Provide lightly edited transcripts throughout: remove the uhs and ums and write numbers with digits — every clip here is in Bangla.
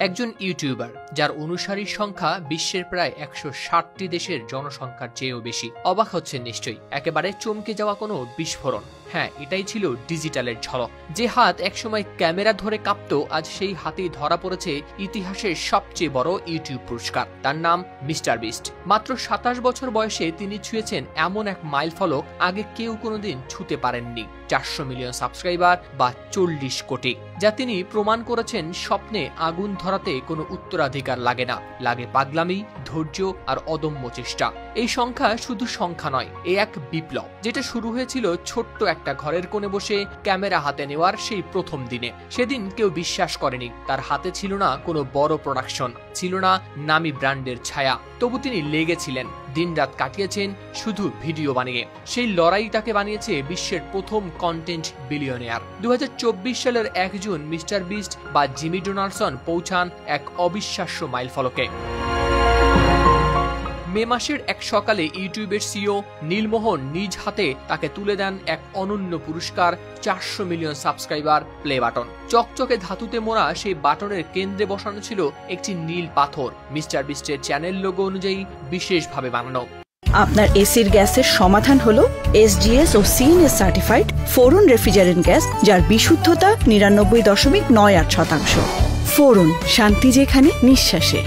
একজন ইউটিউবার যার অনুসারীর সংখ্যা বিশ্বের প্রায় ১৬০টি দেশের জনসংখ্যার চেয়েও বেশি। অবাক হচ্ছেন নিশ্চয়ই, একেবারে চমকে যাওয়া কোনো বিস্ফোরণ। হ্যাঁ, এটাই ছিল ডিজিটালের ঝলক। যে হাত একসময় ক্যামেরা ধরে কাঁপত, আজ সেই হাতেই ধরা পড়েছে ইতিহাসের সবচেয়ে বড় ইউটিউব পুরস্কার। তার নাম মিস্টার বিস্ট। মাত্র ২৭ বছর বয়সে তিনি ছুঁয়েছেন এমন এক মাইল ফলক আগে কেউ কোনোদিন ছুঁতে পারেননি। ৪০০ মিলিয়ন সাবস্ক্রাইবার বা ৪০ কোটি, যা তিনি প্রমাণ করেছেন স্বপ্নে আগুন ধরাতে কোনো উত্তরাধিকার লাগে না, লাগে পাগলামি, ধৈর্য আর অদম্য চেষ্টা। এই সংখ্যা শুধু সংখ্যা নয়, এ এক বিপ্লব, যেটা শুরু হয়েছিল ছোট্ট একটা ঘরের কোণে বসে ক্যামেরা হাতে নেওয়ার সেই প্রথম দিনে। সেদিন কেউ বিশ্বাস করেনি, তার হাতে ছিল না কোনো বড় প্রোডাকশন, ছিল না নামি ব্র্যান্ডের ছায়া। তবু তিনি লেগেছিলেন, দিনরাত কাটিয়েছেন শুধু ভিডিও বানিয়ে। সেই লড়াই তাকে বানিয়েছে বিশ্বের প্রথম কন্টেন্ট বিলিয়নিয়ার। ২০২৪ সালের ১ জুন মিস্টার বিস্ট বা জিমি ডোনাল্ডসন পৌঁছান এক অবিশ্বাস্য মাইলফলকে। মে মাসের এক সকালে ইউটিউবের সিইও নীলমোহন নিজ হাতে তাকে তুলে দেন এক অনন্য পুরস্কার, ৪০০ মিলিয়ন সাবস্ক্রাইবার প্লে বাটন। চকচকে ধাতুতে মোড়া সেই বাটনের কেন্দ্রে বসানো ছিল একটি নীল পাথর, মিস্টার বিস্টের চ্যানেল লোগো অনুযায়ী বিশেষভাবে বানানো। আপনার এসির গ্যাসের সমাধান হলো SGS ও CNS সার্টিফাইড ফোরন রেফ্রিজারেন্ট গ্যাস, যার বিশুদ্ধতা ৯৯.৯৮%। ফোরন, শান্তি যেখানে, নিঃশ্বাসে।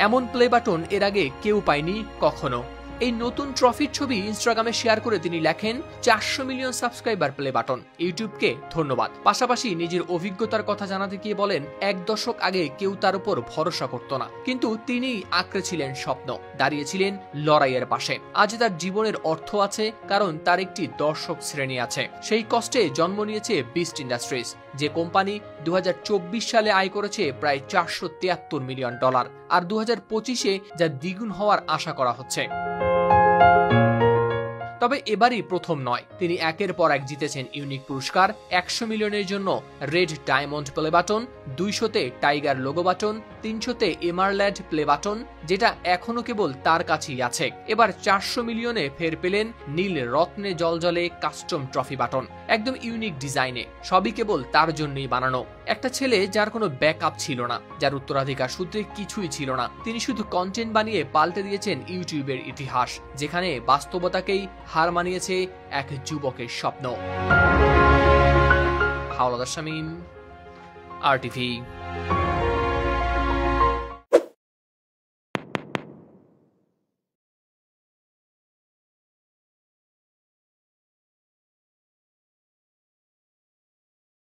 এমন প্লে বাটন এর আগে কেউ পায়নি কখনো। এই নতুন ট্রফির ছবি ইনস্টাগ্রামে শেয়ার করে তিনি লেখেন, ৪০০ মিলিয়ন সাবস্ক্রাইবার প্লে বাটন, ইউটিউবকে ধন্যবাদ। পাশাপাশি নিজের অভিজ্ঞতার কথা জানাতে গিয়ে বলেন, ১ দশক আগে কেউ তার উপর ভরসা করত না, কিন্তু তিনি আঁকড়েছিলেন স্বপ্ন, দাঁড়িয়েছিলেন লড়াইয়ের পাশে। আজ তার জীবনের অর্থ আছে, কারণ তার একটি দর্শক শ্রেণী আছে। সেই কষ্টে জন্ম নিয়েছে বিস্ট ইন্ডাস্ট্রিজ, যে কোম্পানি ২০২৪ সালে আয় করেছে প্রায় $৪৭৩ মিলিয়ন, আর ২০২৫-এ যা দ্বিগুণ হওয়ার আশা করা হচ্ছে। তবে এবারই প্রথম নয়, তিনি একের পর এক জিতেছেন ইউনিক পুরস্কার। ১০০ মিলিয়নের জন্য রেড ডায়মন্ড প্লে বাটন, ২০০-তে টাইগার লোগো বাটন, ৩০০-তে এমারল্যান্ড প্লে বাটন, যেটা এখনো কেবল তার কাছেই আছে। এবার ৪০০ মিলিয়নে ফের পেলেন নীল রত্নে জলজলে কাস্টম ট্রফি বাটন, একদম ইউনিক ডিজাইনে, সবই কেবল তার জন্যই বানানো। একটা ছেলে যার কোনো ব্যাকআপ ছিল না, যার উত্তরাধিকার সূত্রে কিছুই ছিল না, তিনি শুধু কন্টেন্ট বানিয়ে পাল্টে দিয়েছেন ইউটিউবের ইতিহাস, যেখানে বাস্তবতাকেই হার মানিয়েছে এক যুবকের স্বপ্ন। হাওলাদার শামীম, RTV।